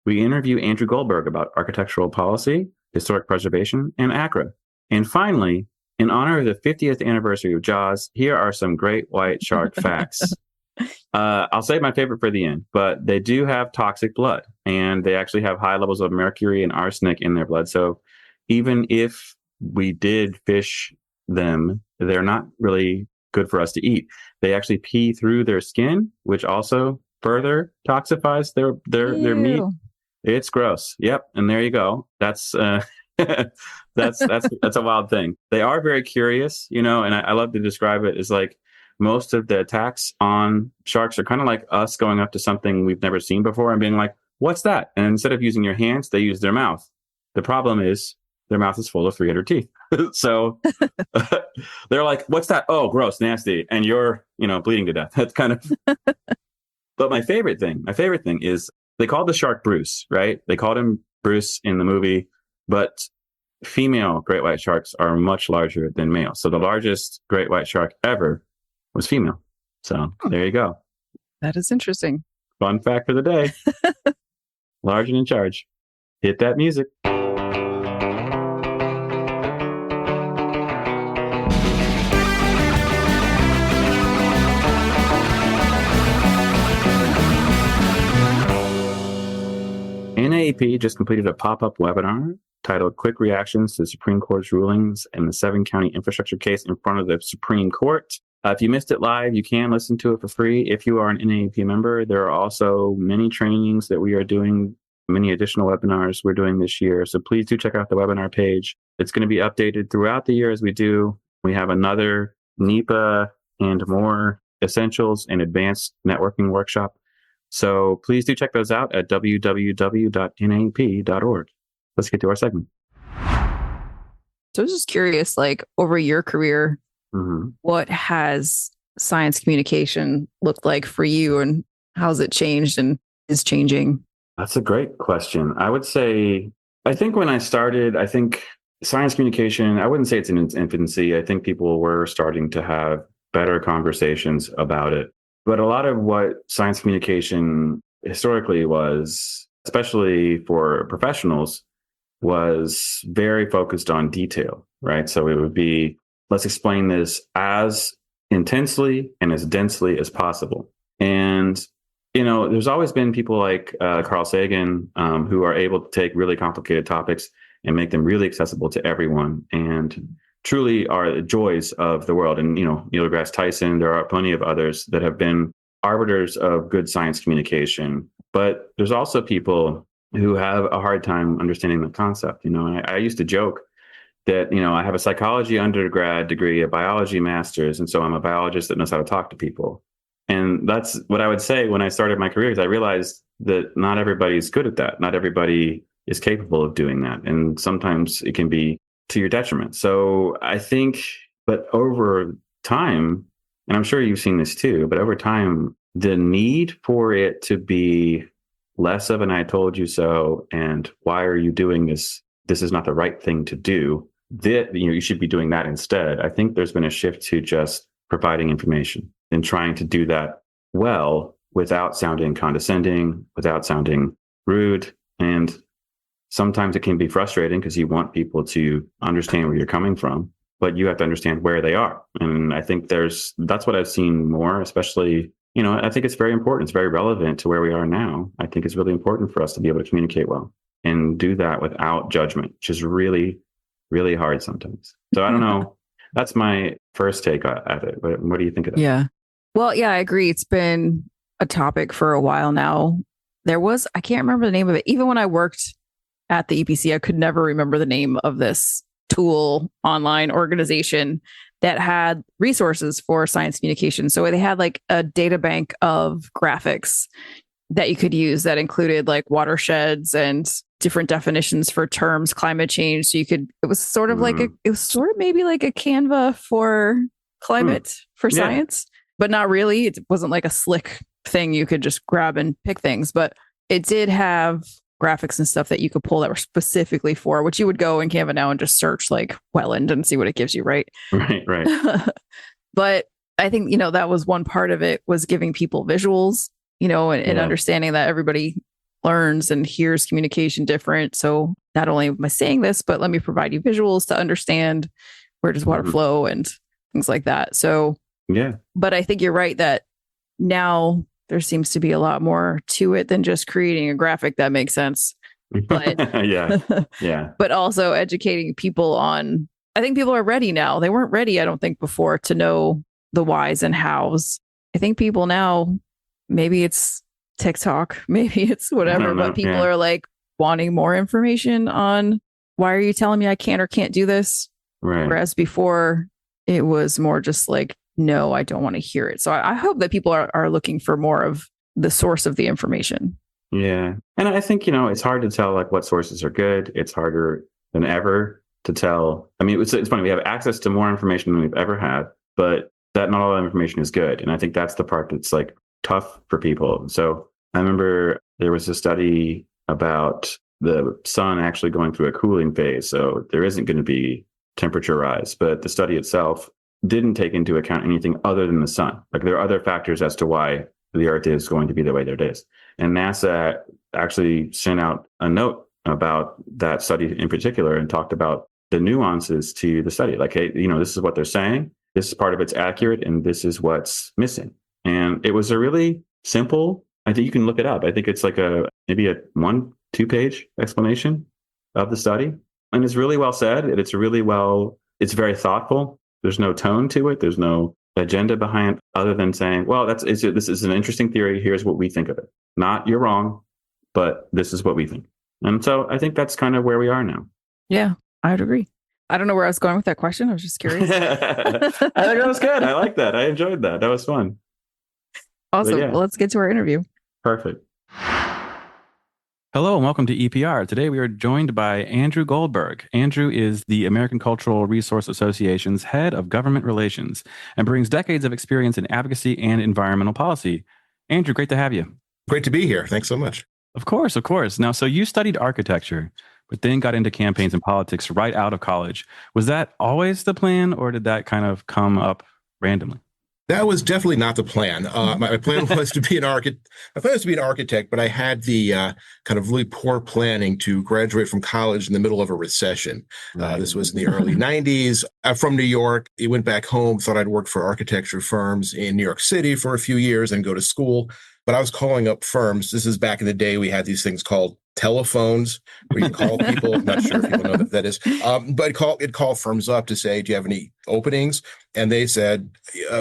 we interview Andrew Goldberg about architectural policy, historic preservation, and ACRA. And finally, in honor of the 50th anniversary of Jaws, here are some great white shark facts. I'll save my favorite for the end, but they do have toxic blood, and they actually have high levels of mercury and arsenic in their blood. So even if we did fish them, they're not really good for us to eat. They actually pee through their skin, which also further toxifies their meat. It's gross. Yep. And there you go. That's that's a wild thing. They are very curious, and I love to describe it as like most of the attacks on sharks are kind of like us going up to something we've never seen before and being like, what's that? And instead of using your hands, they use their mouth. The problem is their mouth is full of 300 teeth. So they're like, what's that? Oh, gross, nasty. And you're, bleeding to death. That's kind of, but my favorite thing is they called the shark Bruce, right? They called him Bruce in the movie, but female great white sharks are much larger than male. So the largest great white shark ever was female. So there you go. That is interesting. Fun fact for the day. Large and in charge. Hit that music. NAEP just completed a pop-up webinar titled Quick Reactions to the Supreme Court's Rulings in the 7-County Infrastructure Case in front of the Supreme Court. If you missed it live, you can listen to it for free. If you are an NAEP member, there are also many trainings that we are doing, many additional webinars we're doing this year. So please do check out the webinar page. It's going to be updated throughout the year as we do. We have another NEPA and more essentials and advanced networking workshop. So please do check those out at www.naep.org. Let's get to our segment. So I was just curious, like over your career, what has science communication looked like for you, and how's it changed and is changing? That's a great question. I would say, I think when I started, science communication, I wouldn't say it's in its infancy. I think people were starting to have better conversations about it. But a lot of what science communication historically was, especially for professionals, was very focused on detail, right? So it would be, let's explain this as intensely and as densely as possible. And, there's always been people like Carl Sagan who are able to take really complicated topics and make them really accessible to everyone and truly are the joys of the world. And, Neil deGrasse Tyson, there are plenty of others that have been arbiters of good science communication. But there's also people who have a hard time understanding the concept. I used to joke that, I have a psychology undergrad degree, a biology master's, and so I'm a biologist that knows how to talk to people. And that's what I would say when I started my career, is I realized that not everybody's good at that. Not everybody is capable of doing that. And sometimes it can be to your detriment. So I think, but over time, and I'm sure you've seen this too, but over time, the need for it to be less of an I told you so, and why are you doing this? This is not the right thing to do. That, you should be doing that instead. I think there's been a shift to just providing information and trying to do that well without sounding condescending, without sounding rude. And sometimes it can be frustrating because you want people to understand where you're coming from, but you have to understand where they are. And I think that's what I've seen more, especially, I think it's very important. It's very relevant to where we are now. I think it's really important for us to be able to communicate well and do that without judgment, which is really, really hard sometimes. So I don't know. That's my first take at it. But what do you think of that? Yeah. Well, yeah, I agree. It's been a topic for a while now. I can't remember the name of it. Even when I worked at the EPC, I could never remember the name of this tool online organization that had resources for science communication. So they had like a data bank of graphics that you could use that included like watersheds and different definitions for terms, climate change. So it was sort of maybe like a Canva for climate for science, but not really. It wasn't like a slick thing you could just grab and pick things, but it did have graphics and stuff that you could pull that were specifically for, which you would go in Canva now and just search like Welland and see what it gives you, right? Right. But I think, that was one part of it, was giving people visuals, and understanding that everybody learns and hears communication different. So not only am I saying this, but let me provide you visuals to understand where does water flow and things like that. So, yeah. But I think you're right that now there seems to be a lot more to it than just creating a graphic that makes sense. But yeah. But also educating people on, I think people are ready now. They weren't ready, I don't think, before to know the whys and hows. I think people now, maybe it's TikTok, maybe it's whatever, but people are like wanting more information on why are you telling me I can or can't do this? Right. Whereas before it was more just like, no, I don't want to hear it. So I hope that people are looking for more of the source of the information. Yeah. And I think, it's hard to tell like what sources are good. It's harder than ever to tell. I mean, it's funny. We have access to more information than we've ever had, but that not all that information is good. And I think that's the part that's like tough for people. So I remember there was a study about the sun actually going through a cooling phase. So there isn't going to be temperature rise, but the study itself didn't take into account anything other than the sun. Like there are other factors as to why the Earth is going to be the way that it is. And NASA actually sent out a note about that study in particular and talked about the nuances to the study. Like, hey, this is what they're saying. This is part of it's accurate, and this is what's missing. And it was a really simple, I think you can look it up. I think it's like maybe a 1-2 page explanation of the study. And it's really well said. It's very thoughtful. There's no tone to it. There's no agenda behind it other than saying, well, this is an interesting theory. Here's what we think of it. Not you're wrong, but this is what we think. And so I think that's kind of where we are now. Yeah, I would agree. I don't know where I was going with that question. I was just curious. I think that was good. I like that. I enjoyed that. That was fun. Awesome. Well, let's get to our interview. Perfect. Hello and welcome to EPR. Today we are joined by Andrew Goldberg. Andrew is the American Cultural Resource Association's head of government relations and brings decades of experience in advocacy and environmental policy. Andrew, great to have you. Great to be here. Thanks so much. Of course. Now, so you studied architecture, but then got into campaigns and politics right out of college. Was that always the plan, or did that kind of come up randomly? That was definitely not the plan. My plan was to be an architect. My plan was to be an architect, but I had the kind of really poor planning to graduate from college in the middle of a recession. This was in the early 90s. I'm from New York. I went back home, thought I'd work for architecture firms in New York City for a few years and go to school. But I was calling up firms. This is back in the day. We had these things called telephones where you call people. I'm not sure if people know what that is. But it'd call firms up to say, do you have any openings? And they said,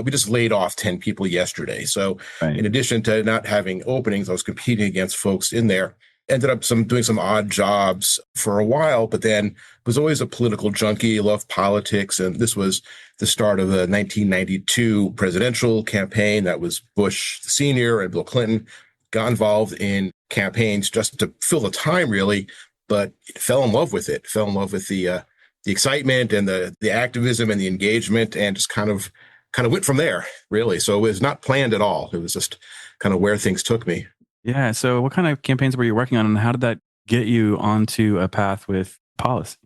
we just laid off 10 people yesterday. So in addition to not having openings, I was competing against folks in there. Ended up doing some odd jobs for a while, but then was always a political junkie, loved politics. And this was the start of the 1992 presidential campaign. That was Bush Sr. and Bill Clinton. Got involved in campaigns just to fill the time, really, but fell in love with it. Fell in love with the excitement and the activism and the engagement, and just kind of went from there, really. So it was not planned at all. It was just kind of where things took me. Yeah. So what kind of campaigns were you working on, and how did that get you onto a path with policy?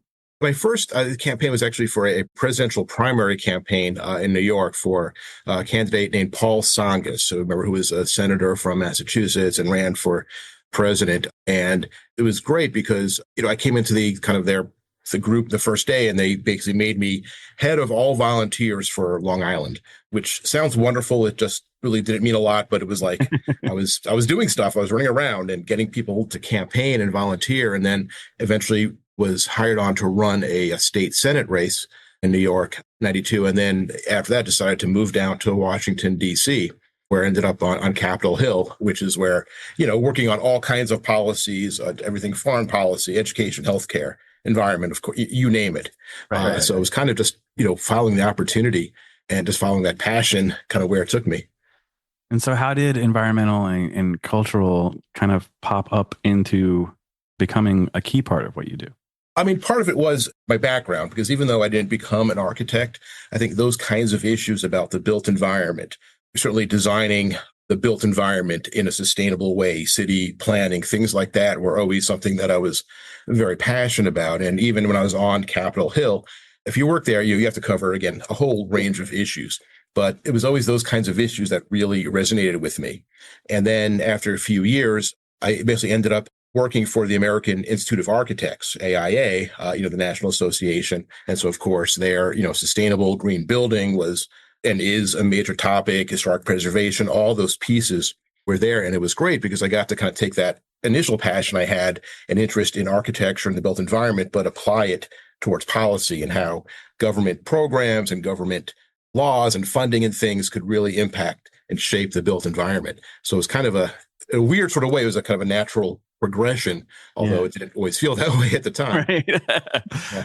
My first campaign was actually for a presidential primary campaign in New York for a candidate named Paul Tsongas. So remember, who was a senator from Massachusetts and ran for president. And it was great because, I came into the group the first day, and they basically made me head of all volunteers for Long Island, which sounds wonderful. It just really didn't mean a lot, but it was like I was doing stuff. I was running around and getting people to campaign and volunteer, and then eventually was hired on to run a state Senate race in New York, 92. And then after that, decided to move down to Washington, D.C., where I ended up on Capitol Hill, which is where, working on all kinds of policies, everything foreign policy, education, healthcare, environment, of course, you name it. So it was kind of just, following the opportunity and just following that passion, kind of where it took me. And so how did environmental and cultural kind of pop up into becoming a key part of what you do? I mean, part of it was my background, because even though I didn't become an architect, I think those kinds of issues about the built environment, certainly designing the built environment in a sustainable way, city planning, things like that were always something that I was very passionate about. And even when I was on Capitol Hill, if you work there, you have to cover, again, a whole range of issues. But it was always those kinds of issues that really resonated with me. And then after a few years, I basically ended up working for the American Institute of Architects, AIA, the National Association. And so, of course, their, sustainable green building was and is a major topic, historic preservation, all those pieces were there. And it was great because I got to kind of take that initial passion I had, an interest in architecture and the built environment, but apply it towards policy and how government programs and government laws and funding and things could really impact and shape the built environment. So it was kind of a weird sort of way. It was a kind of a natural progression, although it didn't always feel that way at the time. Right.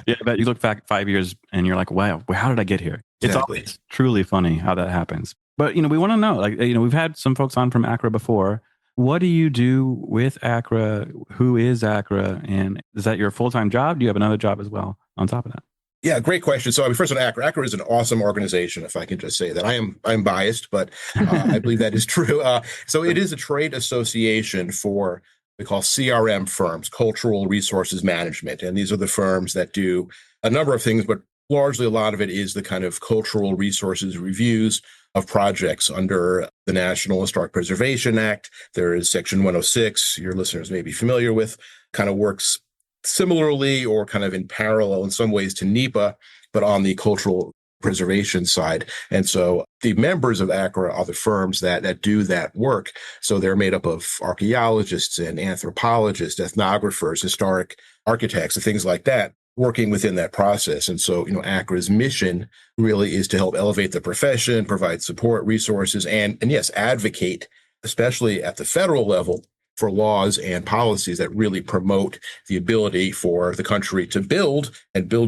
Yeah, but you look back 5 years and you're like, wow, how did I get here? Exactly. It's truly funny how that happens. But, we want to know, we've had some folks on from ACRA before. What do you do with ACRA? Who is ACRA? And is that your full-time job? Do you have another job as well on top of that? Yeah, great question. So, first on ACRA. ACRA is an awesome organization, if I can just say that. I'm biased, but I believe that is true. So it is a trade association for we call CRM firms, cultural resources management. And these are the firms that do a number of things, but largely a lot of it is the kind of cultural resources reviews of projects under the National Historic Preservation Act. There is Section 106, your listeners may be familiar with, kind of works similarly or kind of in parallel in some ways to NEPA, but on the cultural preservation side. And so the members of ACRA are the firms that do that work. So they're made up of archaeologists and anthropologists, ethnographers, historic architects, and things like that, working within that process. And so, ACRA's mission really is to help elevate the profession, provide support, resources, and yes, advocate, especially at the federal level, for laws and policies that really promote the ability for the country to build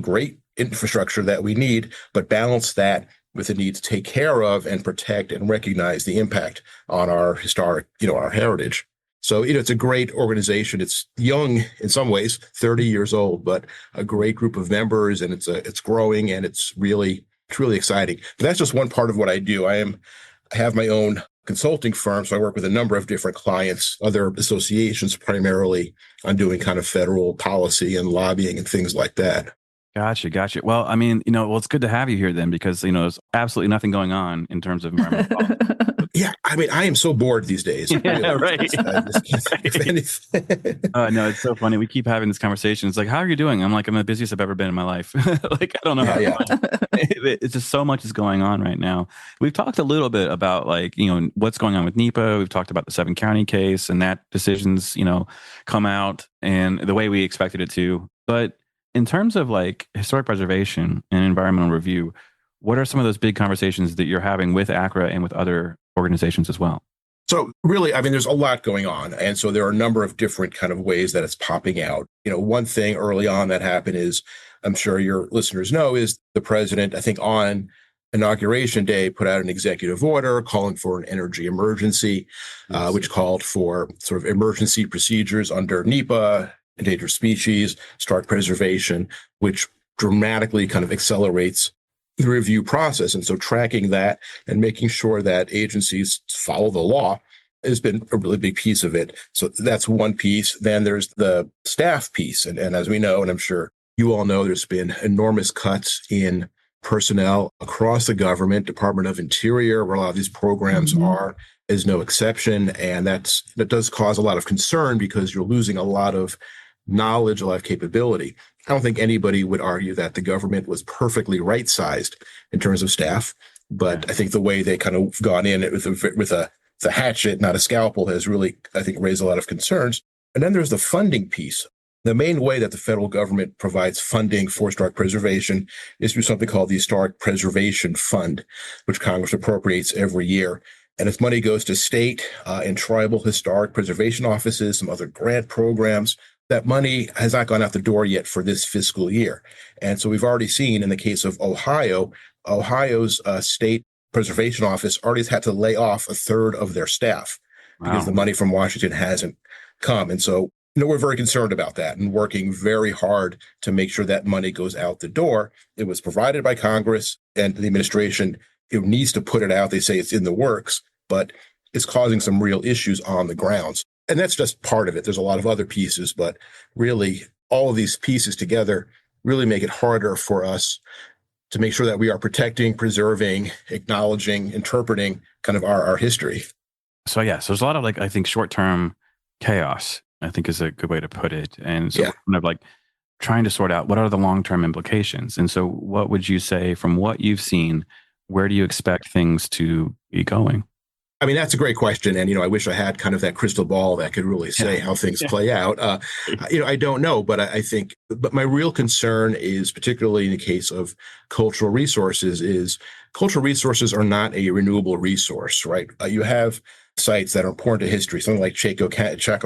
great infrastructure that we need, but balance that with the need to take care of and protect and recognize the impact on our historic, our heritage. So, it's a great organization. It's young in some ways, 30 years old, but a great group of members, and it's growing, and it's really exciting. But that's just one part of what I do. I have my own consulting firm, so I work with a number of different clients, other associations, primarily on doing kind of federal policy and lobbying and things like that. Gotcha. Well, I mean, it's good to have you here then, because, there's absolutely nothing going on in terms of environmental policy. Yeah, I mean, I am so bored these days. Yeah, really. Right. I just can't think of anything. No, it's so funny. We keep having this conversation. It's like, how are you doing? I'm like, I'm the busiest I've ever been in my life. I don't know. Yeah. It's just so much is going on right now. We've talked a little bit about what's going on with NEPA. We've talked about the 7-county case and that decisions, come out and the way we expected it to. But in terms of historic preservation and environmental review, what are some of those big conversations that you're having with ACRA and with other organizations as well? So really, I mean, there's a lot going on. And so there are a number of different kind of ways that it's popping out. One thing early on that happened is, I'm sure your listeners know, is the president, I think on Inauguration Day, put out an executive order calling for an energy emergency, which called for sort of emergency procedures under NEPA, endangered species, historic preservation, which dramatically kind of accelerates the review process. And so tracking that and making sure that agencies follow the law has been a really big piece of it. So that's one piece. Then there's the staff piece. And as we know, and I'm sure you all know, there's been enormous cuts in personnel across the government. Department of Interior, where a lot of these programs are, is no exception. And that does cause a lot of concern because you're losing a lot of knowledge, a lot of capability. I don't think anybody would argue that the government was perfectly right-sized in terms of staff, but I think the way they kind of gone in with a hatchet, not a scalpel, has really, I think, raised a lot of concerns. And then there's the funding piece. The main way that the federal government provides funding for historic preservation is through something called the Historic Preservation Fund, which Congress appropriates every year. And its money goes to state and tribal historic preservation offices, some other grant programs. That money has not gone out the door yet for this fiscal year. And so we've already seen in the case of Ohio's state preservation office already has had to lay off a third of their staff because the money from Washington hasn't come. And so, we're very concerned about that and working very hard to make sure that money goes out the door. It was provided by Congress, and the administration needs to put it out. They say it's in the works, but it's causing some real issues on the grounds. And that's just part of it. There's a lot of other pieces, but really all of these pieces together really make it harder for us to make sure that we are protecting, preserving, acknowledging, interpreting kind of our history. So, so there's a lot of I think short-term chaos, I think is a good way to put it. And so Yeah. kind of like trying to sort out what are the long-term implications. And so what would you say from what you've seen, where do you expect things to be going? I mean, that's a great question. And, I wish I had kind of that crystal ball that could really say how things play out. I don't know, but I think, but my real concern is, particularly in the case of cultural resources, is cultural resources are not a renewable resource, right? You have sites that are important to history, something like Chaco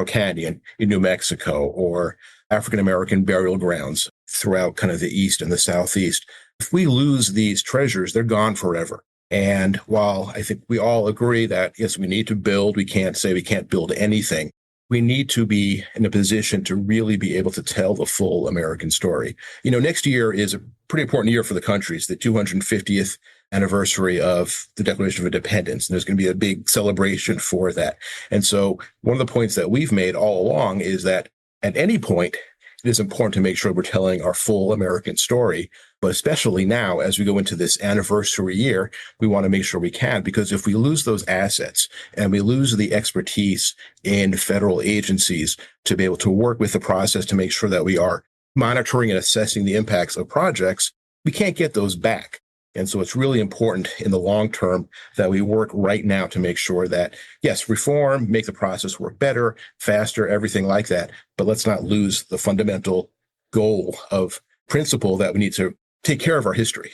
Canyon in New Mexico, or African-American burial grounds throughout kind of the East and the Southeast. If we lose these treasures, they're gone forever. And while I think we all agree that, yes, we need to build, we can't say we can't build anything. We need to be in a position to really be able to tell the full American story. Next year is a pretty important year for the country. It's the 250th anniversary of the Declaration of Independence. And there's going to be a big celebration for that. And so one of the points that we've made all along is that at any point, it is important to make sure we're telling our full American story. But especially now, as we go into this anniversary year, we want to make sure we can, because if we lose those assets and we lose the expertise in federal agencies to be able to work with the process to make sure that we are monitoring and assessing the impacts of projects, we can't get those back. And so it's really important in the long term that we work right now to make sure that, yes, reform, make the process work better, faster, everything like that. But let's not lose the fundamental goal of principle that we need to take care of our history.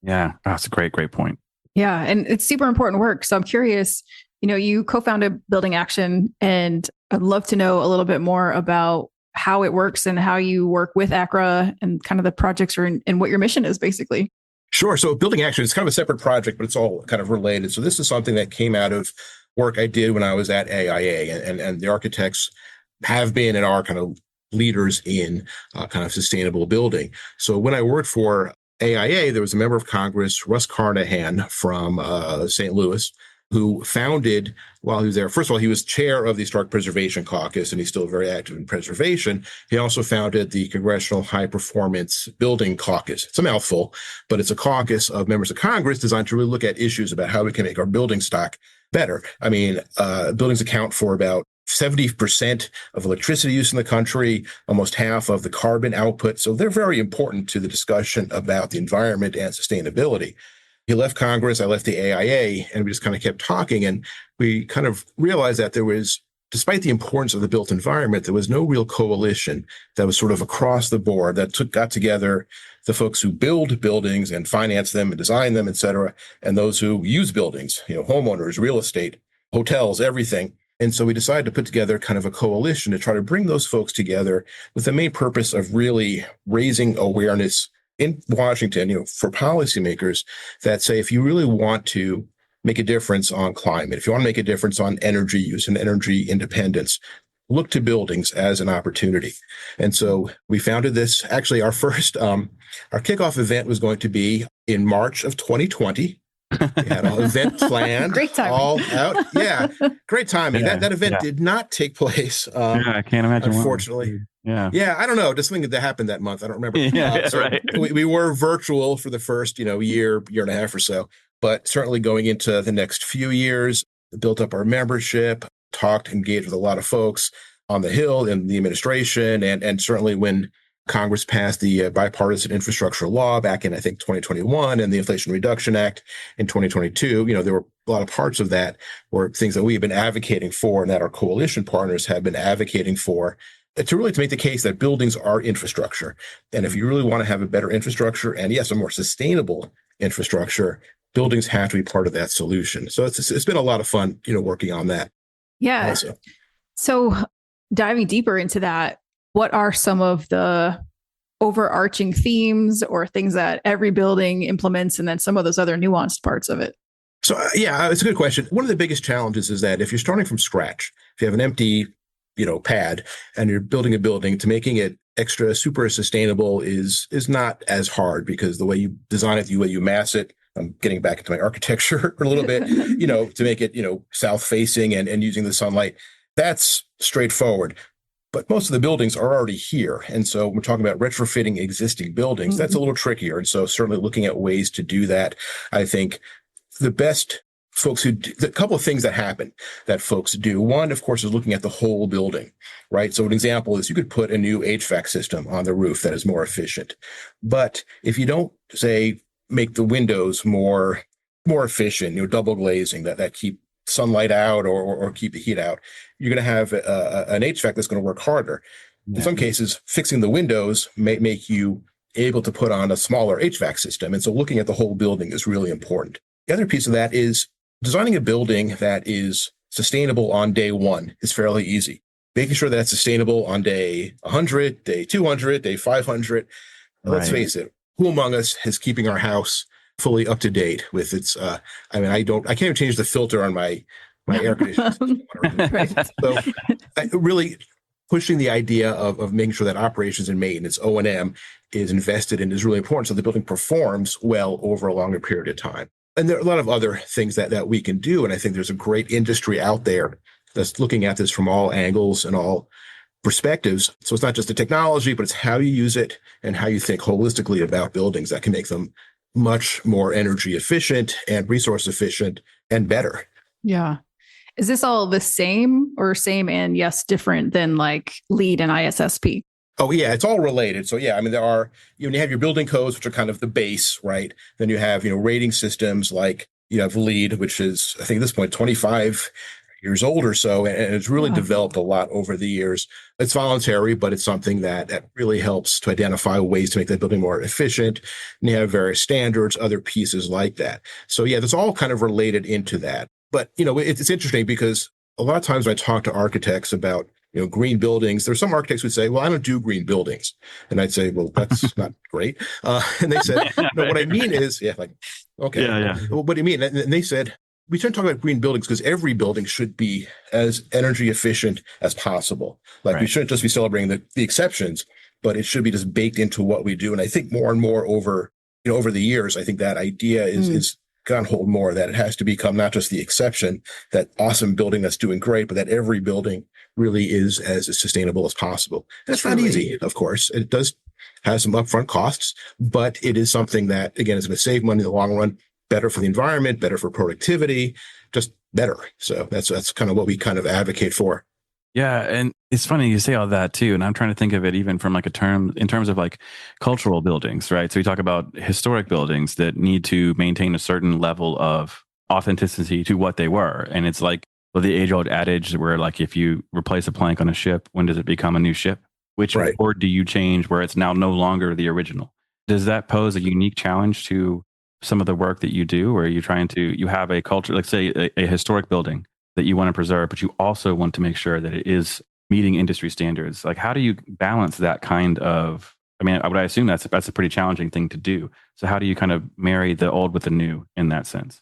Yeah, that's a great point. Yeah. And it's super important work. So I'm curious, you co-founded Building Action, and I'd love to know a little bit more about how it works and how you work with ACRA and kind of the projects and what your mission is, basically. Sure. So Building Action is kind of a separate project, but it's all kind of related. So this is something that came out of work I did when I was at AIA, and the architects have been and are kind of leaders in kind of sustainable building. So when I worked for AIA, there was a member of Congress, Russ Carnahan from St. Louis, who founded, while he was there, first of all, he was chair of the Historic Preservation Caucus, and he's still very active in preservation. He also founded the Congressional High Performance Building Caucus. It's a mouthful, but it's a caucus of members of Congress designed to really look at issues about how we can make our building stock better. I mean, buildings account for about 70% of electricity use in the country, almost half of the carbon output. So they're very important to the discussion about the environment and sustainability. He left Congress, I left the AIA, and we just kind of kept talking. And we kind of realized that there was, despite the importance of the built environment, there was no real coalition that was sort of across the board that got together the folks who build buildings and finance them and design them, et cetera, and those who use buildings, homeowners, real estate, hotels, everything. And so we decided to put together kind of a coalition to try to bring those folks together with the main purpose of really raising awareness in Washington, for policymakers that say, if you really want to make a difference on climate, if you want to make a difference on energy use and energy independence, look to buildings as an opportunity. And so we founded this. Actually, our first, our kickoff event was going to be in March of 2020. We had an event planned. Great timing. All out. Yeah, great timing. Yeah, that event did not take place. I can't imagine. Unfortunately. Yeah, I don't know. Just something that happened that month. I don't remember. Right. We were virtual for the first, year and a half or so, but certainly going into the next few years, built up our membership, engaged with a lot of folks on the Hill in the administration, and certainly when Congress passed the bipartisan infrastructure law back in, I think, 2021, and the Inflation Reduction Act in 2022, there were a lot of parts of that were things that we have been advocating for and that our coalition partners have been advocating for to make the case that buildings are infrastructure. And if you really want to have a better infrastructure and, yes, a more sustainable infrastructure, buildings have to be part of that solution. So it's been a lot of fun, working on that. Yeah. Also. So diving deeper into that, what are some of the overarching themes or things that every building implements, and then some of those other nuanced parts of it? So, it's a good question. One of the biggest challenges is that if you're starting from scratch, if you have an empty, pad and you're building a building, to making it extra super sustainable is not as hard, because the way you design it, the way you mass it, I'm getting back into my architecture a little bit, to make it, south facing and using the sunlight, that's straightforward. But most of the buildings are already here. And so when we're talking about retrofitting existing buildings, that's a little trickier. And so certainly looking at ways to do that, I think the best folks a couple of things that happen that folks do. One, of course, is looking at the whole building, right? So an example is you could put a new HVAC system on the roof that is more efficient. But if you don't, say, make the windows more efficient, double glazing that keep sunlight out or keep the heat out, you're going to have an HVAC that's going to work harder. In some cases, fixing the windows may make you able to put on a smaller HVAC system. And so looking at the whole building is really important. The other piece of that is designing a building that is sustainable on day one is fairly easy. Making sure that it's sustainable on day 100, day 200, day 500. Right. Let's face it, who among us is keeping our house fully up to date with its, I can't even change the filter on my air conditioning system. Right. So really pushing the idea of making sure that operations and maintenance, O&M, is invested in is really important so the building performs well over a longer period of time. And there are a lot of other things that we can do. And I think there's a great industry out there that's looking at this from all angles and all perspectives. So it's not just the technology, but it's how you use it and how you think holistically about buildings that can make them much more energy efficient and resource efficient and better. Yeah. Is this all the same or same and yes, different than like LEED and ISSP? Oh, yeah, it's all related. So, yeah, I mean, there are, you have your building codes, which are kind of the base, right? Then you have, rating systems like you have LEED, which is, I think at this point, 25 years old or so. And it's really developed a lot over the years. It's voluntary, but it's something that really helps to identify ways to make that building more efficient. And you have various standards, other pieces like that. So, yeah, that's all kind of related into that. But, it's interesting because a lot of times when I talk to architects about green buildings, there's some architects who say, well, I don't do green buildings. And I'd say, well, that's not great. And they said, no, what I mean is, okay. Yeah. Well, what do you mean? And they said, we tend to talk about green buildings because every building should be as energy efficient as possible. We shouldn't just be celebrating the exceptions, but it should be just baked into what we do. And I think more and more over the years, I think that idea is gone hold more, that it has to become not just the exception, that awesome building that's doing great, but that every building really is as sustainable as possible. That's not easy, of course. It does have some upfront costs, but it is something that, again, is going to save money in the long run, better for the environment, better for productivity, just better. So that's kind of what we kind of advocate for. Yeah. And it's funny you say all that too. And I'm trying to think of it even from in terms of cultural buildings, right? So we talk about historic buildings that need to maintain a certain level of authenticity to what they were. And it's the age-old adage where if you replace a plank on a ship, when does it become a new ship? Which board do you change where it's now no longer the original? Does that pose a unique challenge to some of the work that you do, where you have a culture, like say a historic building that you want to preserve, but you also want to make sure that it is meeting industry standards? How do you balance that kind of, I assume that's a pretty challenging thing to do. So how do you kind of marry the old with the new in that sense?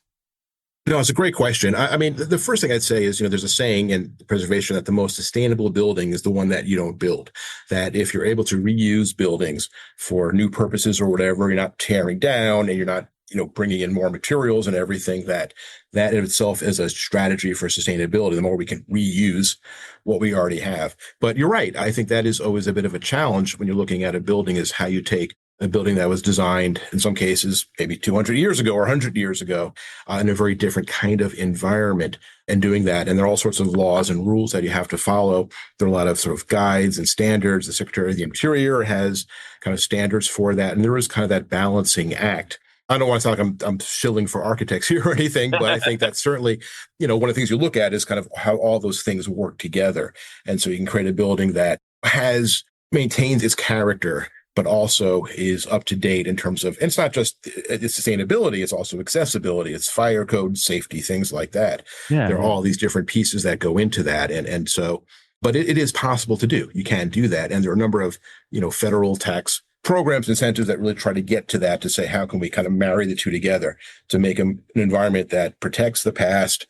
No, it's a great question. The first thing I'd say is, there's a saying in preservation that the most sustainable building is the one that you don't build. That if you're able to reuse buildings for new purposes or whatever, you're not tearing down and you're not, bringing in more materials and everything, that in itself is a strategy for sustainability. The more we can reuse what we already have. But you're right. I think that is always a bit of a challenge when you're looking at a building, is how you take a building that was designed in some cases maybe 200 years ago or 100 years ago in a very different kind of environment and doing that. And there are all sorts of laws and rules that you have to follow. There are a lot of sort of guides and standards. The Secretary of the Interior has kind of standards for that. And there is kind of that balancing act. I don't want to sound like I'm shilling for architects here or anything, but I think that's certainly, one of the things you look at is kind of how all those things work together. And so you can create a building that maintains its character, but also is up to date in terms of, and it's not just its sustainability, it's also accessibility, it's fire code, safety, things like that. Yeah. There are all these different pieces that go into that. And so, but it is possible to do. You can do that. And there are a number of, federal tax programs, incentives that really try to get to that, to say, how can we kind of marry the two together to make an environment that protects the past,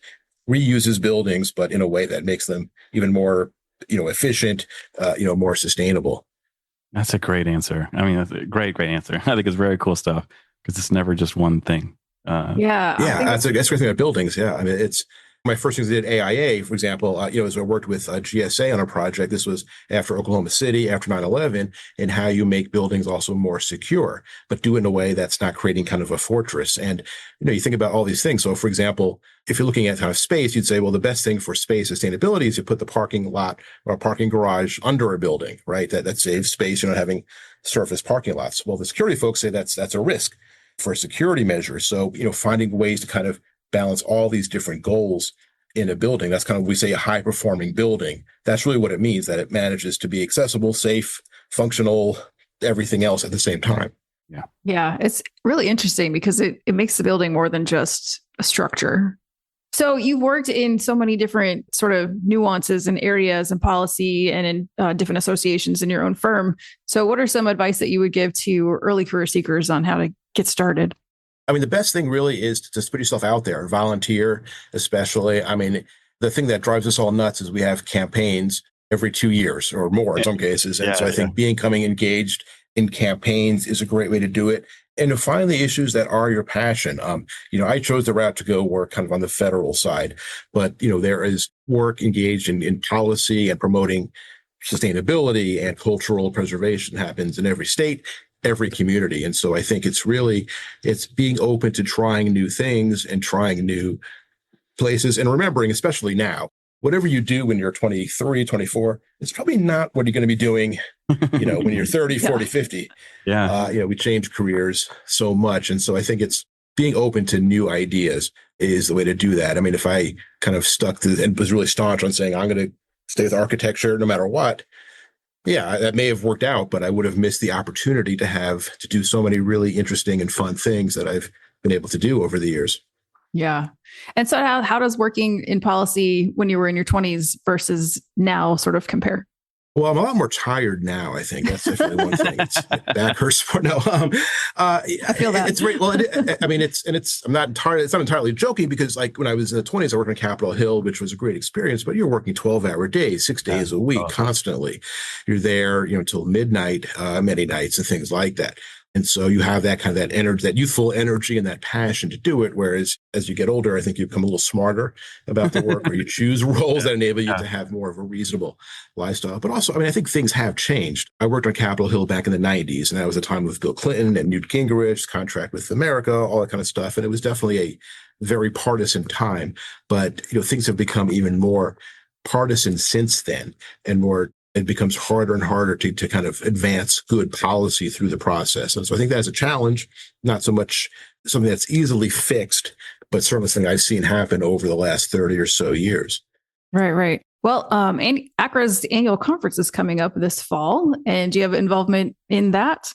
reuses buildings, but in a way that makes them even more, efficient, more sustainable. That's a great answer. That's a great answer. I think it's very cool stuff, because it's never just one thing. Yeah. That's a great thing about buildings. Yeah. My first things I did AIA, for example, as I worked with GSA on a project, this was after Oklahoma City, after 9/11, and how you make buildings also more secure, but do it in a way that's not creating kind of a fortress. And, you think about all these things. So, for example, if you're looking at kind of space, you'd say, well, the best thing for space sustainability is you put the parking lot or a parking garage under a building, right? That saves space. You're not having surface parking lots. Well, the security folks say that's a risk for security measures. So, finding ways to kind of balance all these different goals in a building. That's kind of, we say, a high performing building. That's really what it means, that it manages to be accessible, safe, functional, everything else at the same time. Yeah. Yeah. It's really interesting because it makes the building more than just a structure. So you've worked in so many different sort of nuances and areas and policy and in different associations in your own firm. So what are some advice that you would give to early career seekers on how to get started? I mean, the best thing really is to just put yourself out there, volunteer, especially. I mean, the thing that drives us all nuts is we have campaigns every 2 years or more in some cases. And so I think becoming engaged in campaigns is a great way to do it. And to find the issues that are your passion. I chose the route to go work kind of on the federal side, but, there is work engaged in policy and promoting sustainability and cultural preservation happens in every state, every community. And so I think it's being open to trying new things and trying new places and remembering, especially now, whatever you do when you're 23, 24, it's probably not what you're going to be doing, when you're 30, 40, 50. Yeah. We change careers so much. And so I think it's being open to new ideas is the way to do that. I mean, if I kind of stuck to and was really staunch on saying, I'm going to stay with architecture no matter what, yeah, that may have worked out, but I would have missed the opportunity to do so many really interesting and fun things that I've been able to do over the years. Yeah. And so how does working in policy when you were in your 20s versus now sort of compare? Well, I'm a lot more tired now. I think that's definitely one thing. It's back hurts more. No, I feel that. It's right. Well, I'm not entirely. It's not entirely joking because, like, when I was in the 20s, I worked on Capitol Hill, which was a great experience. But you're working 12-hour days, 6 days a week, constantly. You're there, until midnight, many nights, and things like that. And so you have that kind of that energy, that youthful energy and that passion to do it. Whereas as you get older, I think you become a little smarter about the work, or you choose roles that enable you to have more of a reasonable lifestyle. But also, I think things have changed. I worked on Capitol Hill back in the 90s, and that was a time with Bill Clinton and Newt Gingrich, contract with America, all that kind of stuff. And it was definitely a very partisan time. But, things have become even more partisan since then, and it becomes harder and harder to kind of advance good policy through the process. And so I think that's a challenge, not so much something that's easily fixed, but certainly something I've seen happen over the last 30 or so years. Right. Well, ACRA's annual conference is coming up this fall. And do you have involvement in that?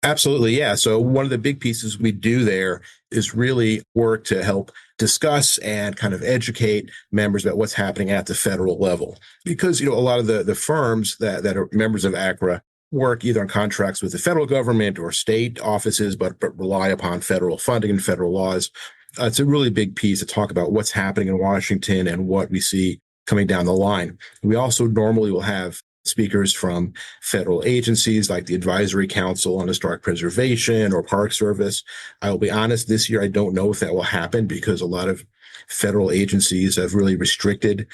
Absolutely. Yeah. So one of the big pieces we do there is really work to help discuss and kind of educate members about what's happening at the federal level. Because, a lot of the firms that are members of ACRA work either on contracts with the federal government or state offices, but rely upon federal funding and federal laws. It's a really big piece to talk about what's happening in Washington and what we see coming down the line. We also normally will have speakers from federal agencies like the Advisory Council on Historic Preservation or Park Service. I will be honest, this year I don't know if that will happen because a lot of federal agencies have really restricted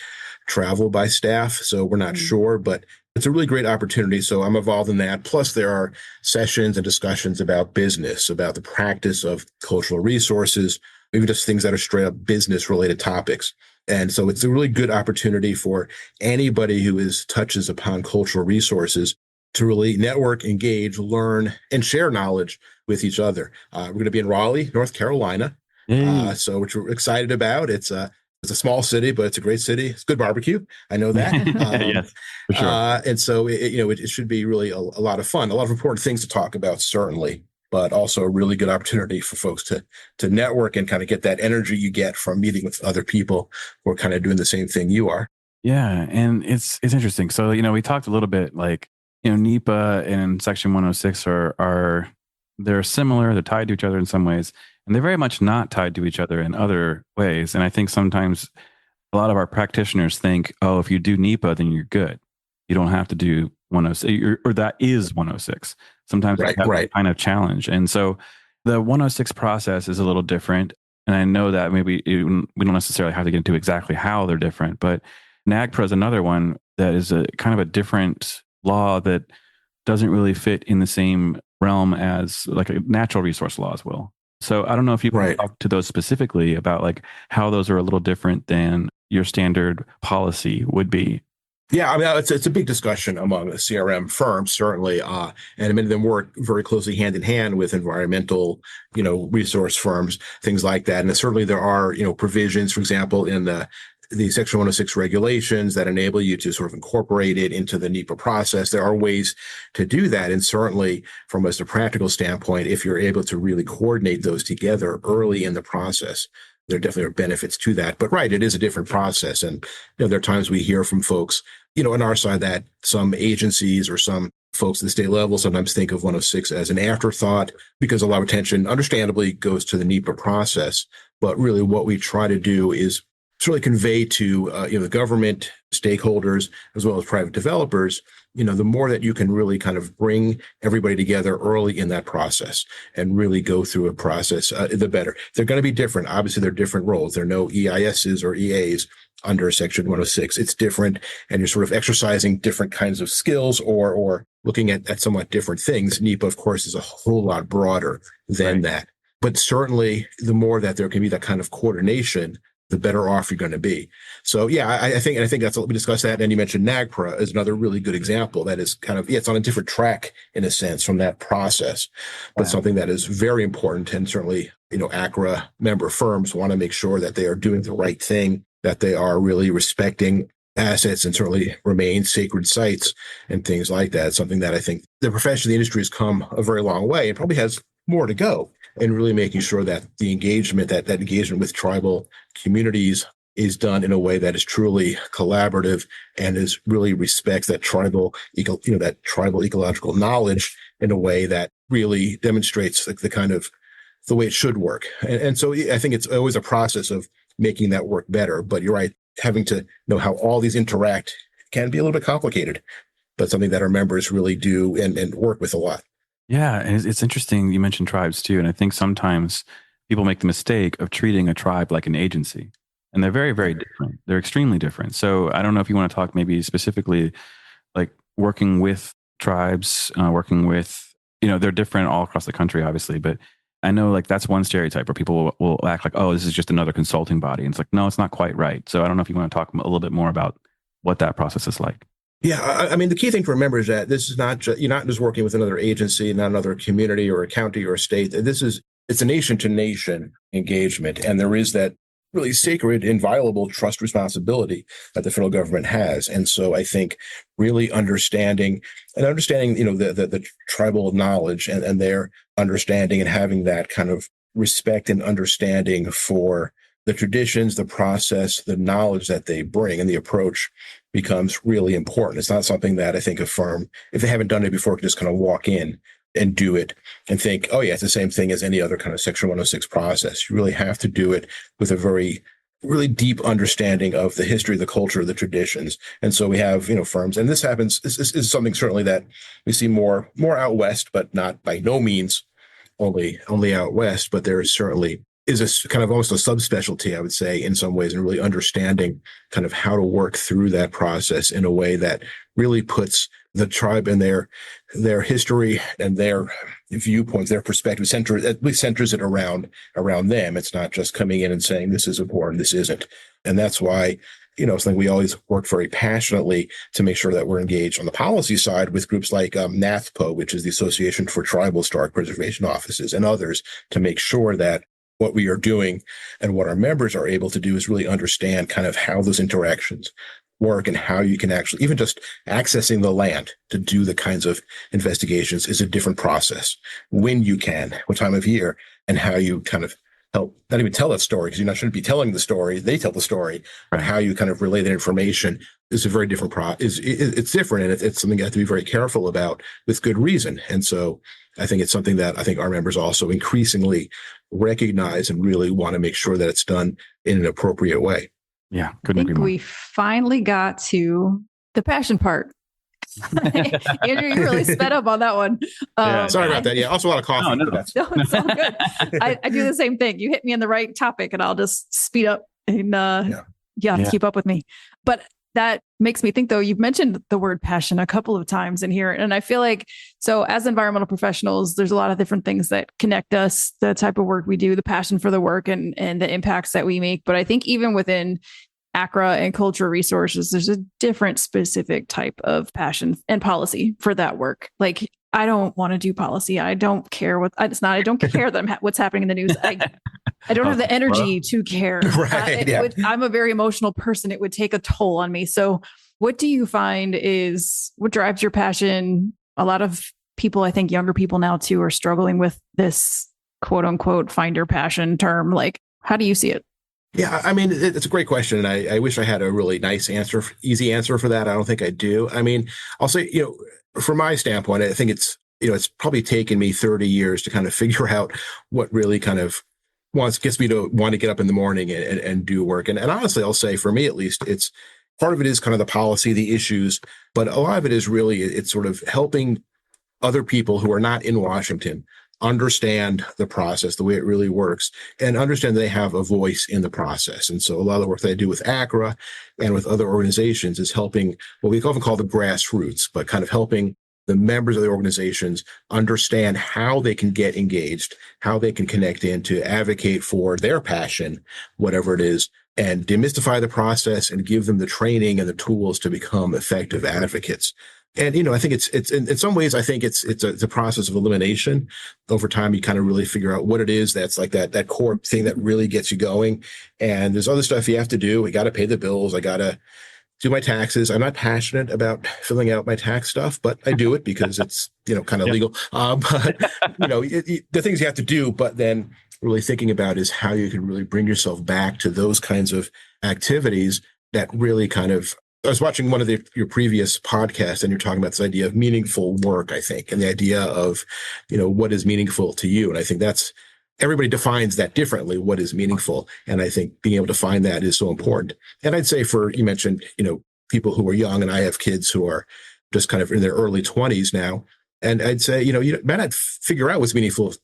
travel by staff. So we're not sure, but it's a really great opportunity. So I'm involved in that. Plus there are sessions and discussions about business, about the practice of cultural resources, even just things that are straight up business related topics. And so it's a really good opportunity for anybody who touches upon cultural resources to really network, engage, learn, and share knowledge with each other. We're going to be in Raleigh, North Carolina. So which we're excited about. It's a small city, but it's a great city. It's good barbecue. I know that. Yes, for sure. And so it should be really a lot of fun, a lot of important things to talk about, certainly, but also a really good opportunity for folks to network and kind of get that energy you get from meeting with other people who are kind of doing the same thing you are. Yeah. And it's interesting. So, we talked a little bit like, NEPA and Section 106 they're similar, they're tied to each other in some ways, and they're very much not tied to each other in other ways. And I think sometimes a lot of our practitioners think, oh, if you do NEPA, then you're good. You don't have to do 106, or that is 106. Sometimes that's kind of challenge. And so the 106 process is a little different. And I know that maybe we don't necessarily have to get into exactly how they're different, but NAGPRA is another one that is a kind of a different law that doesn't really fit in the same realm as like a natural resource laws will. So I don't know if you can talk to those specifically about like how those are a little different than your standard policy would be. Yeah, I mean, it's a big discussion among the CRM firms, certainly, and many of them work very closely hand in hand with environmental, resource firms, things like that. And certainly there are, provisions, for example, in the Section 106 regulations that enable you to sort of incorporate it into the NEPA process. There are ways to do that. And certainly from a practical standpoint, if you're able to really coordinate those together early in the process, there definitely are benefits to that. But it is a different process. And there are times we hear from folks, on our side that some agencies or some folks at the state level sometimes think of 106 as an afterthought because a lot of attention, understandably, goes to the NEPA process. But really what we try to do is really convey to the government stakeholders as well as private developers, the more that you can really kind of bring everybody together early in that process and really go through a process, the better. They're going to be different. Obviously, they're different roles. There are no EISs or EAs under Section 106. It's different, and you're sort of exercising different kinds of skills or looking at somewhat different things. NEPA, of course, is a whole lot broader than that. But certainly, the more that there can be that kind of coordination, the better off you're going to be. So I think that's what we discussed that. And you mentioned NAGPRA as another really good example that is kind of, it's on a different track in a sense from that process, but something that is very important. And certainly, ACRA member firms want to make sure that they are doing the right thing, that they are really respecting assets and certainly remain sacred sites and things like that. It's something that I think the profession, the industry has come a very long way and probably has more to go. And really making sure that the engagement, that engagement with tribal communities is done in a way that is truly collaborative and is really respects that tribal ecological knowledge in a way that really demonstrates the way it should work. And so I think it's always a process of making that work better. But you're right, having to know how all these interact can be a little bit complicated, but something that our members really do and work with a lot. Yeah, and it's interesting you mentioned tribes too, and I think sometimes people make the mistake of treating a tribe like an agency, and they're very, very different. They're extremely different. So I don't know if you want to talk maybe specifically like working with tribes, working with, they're different all across the country, obviously, but I know like that's one stereotype where people will act like, oh, this is just another consulting body. And it's like, no, it's not quite right. So I don't know if you want to talk a little bit more about what that process is like. Yeah, I mean, the key thing to remember is that this is not just, you're not just working with another agency, not another community or a county or a state. It's a nation to nation engagement. And there is that really sacred, inviolable trust responsibility that the federal government has. And so I think really understanding, the tribal knowledge and their understanding and having that kind of respect and understanding for the traditions, the process, the knowledge that they bring and the approach becomes really important. It's not something that I think a firm, if they haven't done it before, can just kind of walk in and do it and think, oh yeah, it's the same thing as any other kind of Section 106 process. You really have to do it with a very, really deep understanding of the history, the culture, the traditions. And so we have, firms, and this happens, this is something certainly that we see more out west, but not by no means only out west, but there is certainly is a kind of almost a subspecialty, I would say, in some ways, and really understanding kind of how to work through that process in a way that really puts the tribe and their history and their viewpoints, their perspective, at least centers it around them. It's not just coming in and saying this is important, this isn't. And that's why, something we always work very passionately to make sure that we're engaged on the policy side with groups like NAEP, which is the Association for Tribal Historic Preservation Offices, and others, to make sure that what we are doing and what our members are able to do is really understand kind of how those interactions work and how you can actually, even just accessing the land to do the kinds of investigations is a different process. When you can, what time of year, and how you kind of help, not even tell that story, because you shouldn't be telling the story, they tell the story, but how you kind of relay that information is a very different it's different, and it's something you have to be very careful about with good reason. And so I think it's something that I think our members also increasingly recognize and really want to make sure that it's done in an appropriate way. Yeah, I think we finally got to the passion part. Andrew, you really sped up on that one. Sorry about that. Yeah, also a lot of coffee. No. No, it's all good. I do the same thing. You hit me in the right topic and I'll just speed up and keep up with me. But that makes me think, though, you've mentioned the word passion a couple of times in here. And I feel like, so as environmental professionals, there's a lot of different things that connect us, the type of work we do, the passion for the work and the impacts that we make. But I think even within ACRA and cultural resources, there's a different specific type of passion and policy for that work. Like, I don't want to do policy. I don't care I don't care what's happening in the news. I don't have the energy to care. Right, I'm a very emotional person. It would take a toll on me. So what do you find is what drives your passion? A lot of people, I think younger people now too, are struggling with this quote unquote find your passion term. Like, how do you see it? Yeah, I mean, it's a great question. And I wish I had a really nice answer, easy answer for that. I don't think I do. I mean, I'll say, from my standpoint, I think it's probably taken me 30 years to kind of figure out what really kind of gets me to want to get up in the morning and do work. And honestly, I'll say for me, at least, it's part of it is kind of the policy, the issues, but a lot of it is really, it's sort of helping other people who are not in Washington understand the process, the way it really works, and understand they have a voice in the process. And so a lot of the work that I do with ACRA and with other organizations is helping what we often call the grassroots, but kind of helping the members of the organizations understand how they can get engaged, how they can connect in to advocate for their passion, whatever it is, and demystify the process and give them the training and the tools to become effective advocates. And, I think it's in some ways, I think it's a process of elimination. Over time, you kind of really figure out what it is that's like that core thing that really gets you going. And there's other stuff you have to do. We got to pay the bills. I got to do my taxes. I'm not passionate about filling out my tax stuff, but I do it because it's, kind of legal. But, the things you have to do, but then really thinking about is how you can really bring yourself back to those kinds of activities that really kind of, I was watching one of your previous podcasts and you're talking about this idea of meaningful work, I think, and the idea of, what is meaningful to you. And I think everybody defines that differently, what is meaningful. And I think being able to find that is so important. And I'd say you mentioned, people who are young, and I have kids who are just kind of in their early 20s now. And I'd say, you might not figure out what's meaningful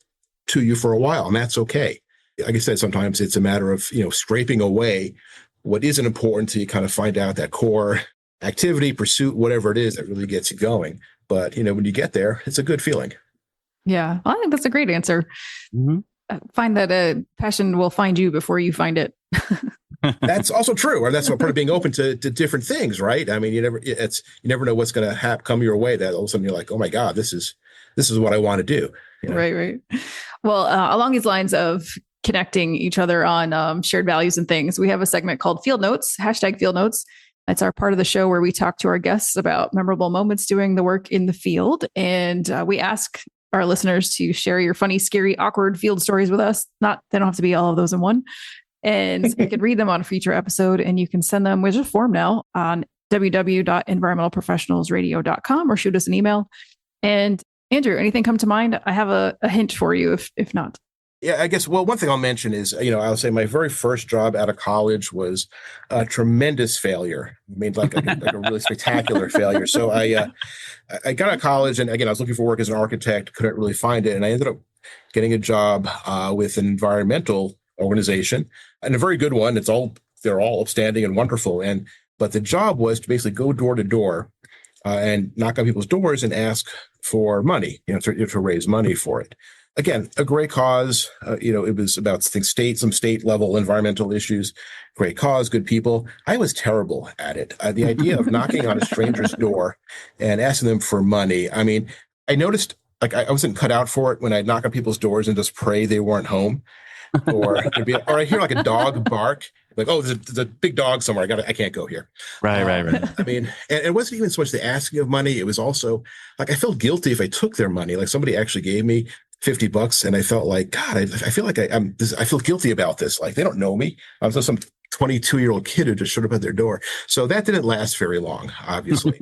to you for a while, and that's okay. Like I said, sometimes it's a matter of, scraping away what isn't important till you kind of find out that core activity, pursuit, whatever it is that really gets you going. But, when you get there, it's a good feeling. Yeah, I think that's a great answer. Mm-hmm. Find that a passion will find you before you find it. That's also true. Or that's part of being open to different things, right? I mean, you never know what's going to come your way that all of a sudden you're like, oh my God, this is what I want to do. Right. Well, along these lines of connecting each other on shared values and things, we have a segment called Field Notes, #Field Notes. It's our part of the show where we talk to our guests about memorable moments doing the work in the field. And we ask our listeners to share your funny, scary, awkward field stories with us. They don't have to be all of those in one. And we can read them on a future episode, and you can send them with a form now on www.environmentalprofessionalsradio.com or shoot us an email. And Andrew, anything come to mind? I have a hint for you if not. Yeah, I guess, one thing I'll mention is, I'll say my very first job out of college was a tremendous failure. I mean, like a really spectacular failure. So I got out of college, and again, I was looking for work as an architect, couldn't really find it. And I ended up getting a job with an environmental organization, and a very good one. They're all upstanding and wonderful. But the job was to basically go door to door and knock on people's doors and ask for money, to raise money for it. Again, a great cause. It was about some state level environmental issues. Great cause, good people. I was terrible at it. The idea of knocking on a stranger's door and asking them for money. I mean, I noticed I wasn't cut out for it when I'd knock on people's doors and just pray they weren't home, or I hear like a dog bark. Like, oh, there's a big dog somewhere. I can't go here. Right. I mean, and it wasn't even so much the asking of money. It was also like I felt guilty if I took their money. Like somebody actually gave me $50, and I felt like, God, I feel like I feel guilty about this. Like they don't know me. I'm just some 22-year-old kid who just showed up at their door. So that didn't last very long, obviously.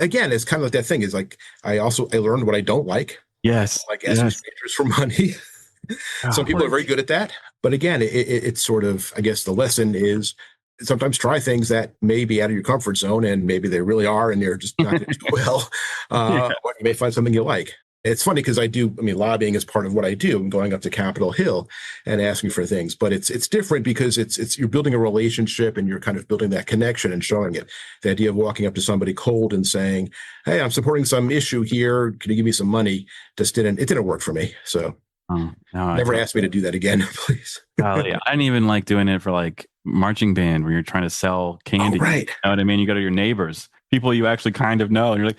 Again, it's kind of like that thing is like I learned what I don't like. Yes. Like asking strangers for money. Some people are very good at that. But again, it's sort of, I guess the lesson is sometimes try things that may be out of your comfort zone, and maybe they really are, and you're just not going to do well. But you may find something you like. It's funny because lobbying is part of what I do. I'm going up to Capitol Hill and asking for things, but it's different because it's you're building a relationship and you're kind of building that connection and showing it. The idea of walking up to somebody cold and saying, "Hey, I'm supporting some issue here. Can you give me some money?" It didn't work for me. So never ask me to do that again, please. Golly, I didn't even like doing it for like marching band where you're trying to sell candy. Oh, right. You know what I mean? You go to your neighbors, people you actually kind of know, and you're like,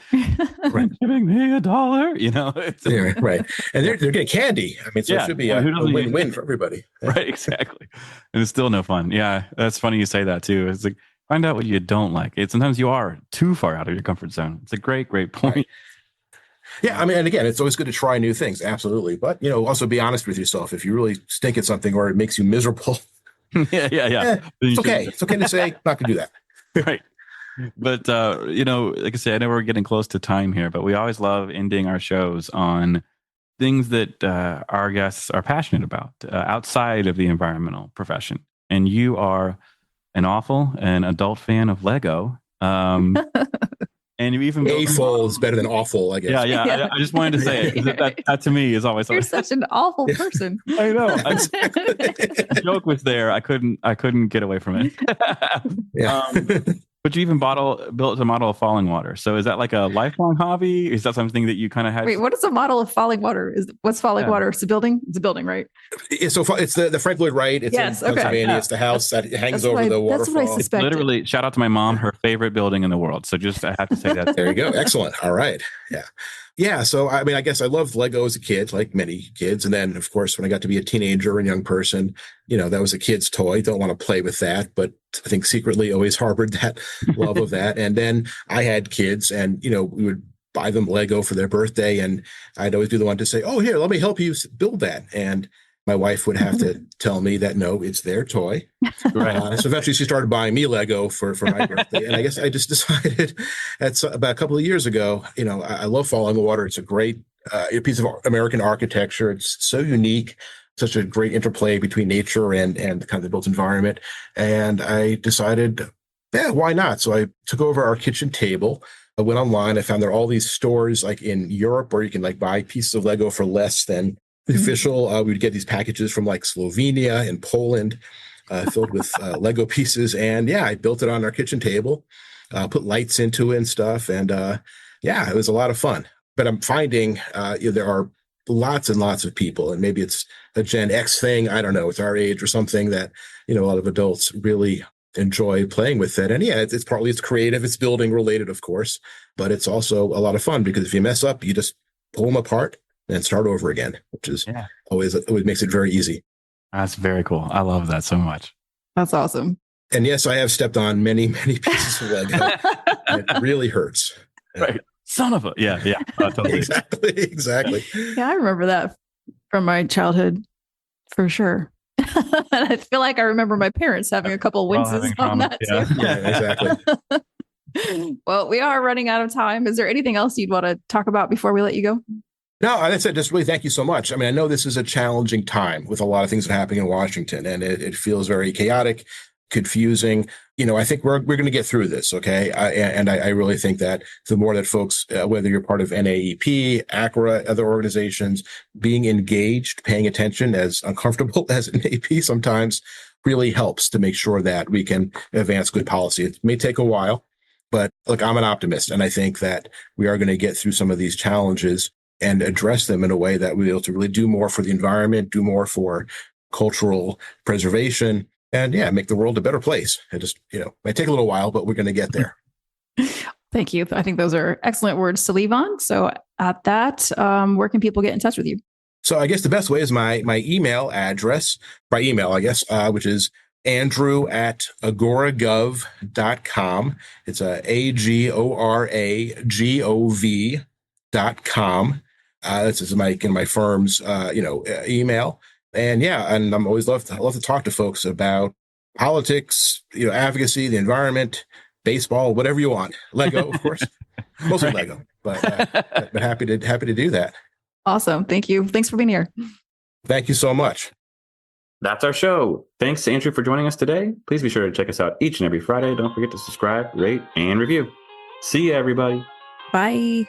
right. Giving me $1, you know? Yeah, right. And they're getting candy. I mean, so it should be a win-win for everybody. Yeah. Right, exactly. And it's still no fun. Yeah, that's funny you say that too. It's like, find out what you don't like. Sometimes you are too far out of your comfort zone. It's a great point. Right. Yeah, I mean, and again, it's always good to try new things, absolutely. But, also be honest with yourself. If you really stink at something or it makes you miserable, yeah. It's okay. It's okay to say, not going to do that. Right. But, like I said, I know we're getting close to time here, but we always love ending our shows on things that our guests are passionate about outside of the environmental profession. And you are an adult fan of Lego. And you even A-full is better than awful, I guess. Yeah. I just wanted to say it. That to me is always. You're such an awful person. I know. The joke was there. I couldn't get away from it. Yeah. But you even built a model of falling water. So is that like a lifelong hobby? Is that something that you kind of had? Wait, what is a model of falling water? What's falling water? It's a building? It's a building, right? So it's the Frank Lloyd Wright. It's in Pennsylvania. Yeah. It's the house that hangs over the waterfall. That's what I suspected. Literally, shout out to my mom, her favorite building in the world. So I have to say that. There you go. Excellent. All right. Yeah. Yeah. So, I guess I loved Lego as a kid, like many kids. And then, of course, when I got to be a teenager and young person, that was a kid's toy. Don't want to play with that. But I think secretly always harbored that love of that. And then I had kids and, we would buy them Lego for their birthday. And I'd always be the one to say, "Oh, here, let me help you build that." And my wife would have to tell me that, no, it's their toy. Right. So eventually she started buying me Lego for my birthday. And I guess I just decided about a couple of years ago, I love Falling Water. It's a great piece of American architecture. It's so unique, such a great interplay between nature and kind of the built environment. And I decided, why not? So I took over our kitchen table. I went online. I found there are all these stores like in Europe where you can like buy pieces of Lego for less than the official. We would get these packages from like Slovenia and Poland filled with Lego pieces. And I built it on our kitchen table, put lights into it and stuff. And it was a lot of fun. But I'm finding there are lots and lots of people, and maybe it's a Gen X thing. I don't know. It's our age or something that, a lot of adults really enjoy playing with it. And it's partly it's creative, it's building related, of course, but it's also a lot of fun because if you mess up, you just pull them apart and start over again, which is always makes it very easy. That's very cool. I love that so much. That's awesome. And yes, I have stepped on many, many pieces of Lego. And it really hurts. Right. Son of a, yeah. Totally. Exactly. Yeah, I remember that from my childhood for sure. And I feel like I remember my parents having a couple winces on that too. Yeah, exactly. Well, we are running out of time. Is there anything else you'd want to talk about before we let you go? No, that's it. Just really thank you so much. I know this is a challenging time with a lot of things that are happening in Washington, and it feels very chaotic, confusing. I think we're going to get through this, okay? I really think that the more that folks, whether you're part of NAEP, ACRA, other organizations, being engaged, paying attention, as uncomfortable as it may be sometimes, really helps to make sure that we can advance good policy. It may take a while, but look, I'm an optimist, and I think that we are going to get through some of these challenges and address them in a way that we'll be able to really do more for the environment, do more for cultural preservation, and make the world a better place. It just, might take a little while, but we're going to get there. Thank you. I think those are excellent words to leave on. So at that, where can people get in touch with you? So I guess the best way is my email address, by email, I guess, which is andrew@agoragov.com. It's AGORAGOV.com. This is my firm's, email. And and I'm always love to talk to folks about politics, advocacy, the environment, baseball, whatever you want. Lego, of course, mostly right. Lego, but happy to do that. Awesome. Thank you. Thanks for being here. Thank you so much. That's our show. Thanks to Andrew for joining us today. Please be sure to check us out each and every Friday. Don't forget to subscribe, rate, and review. See you, everybody. Bye.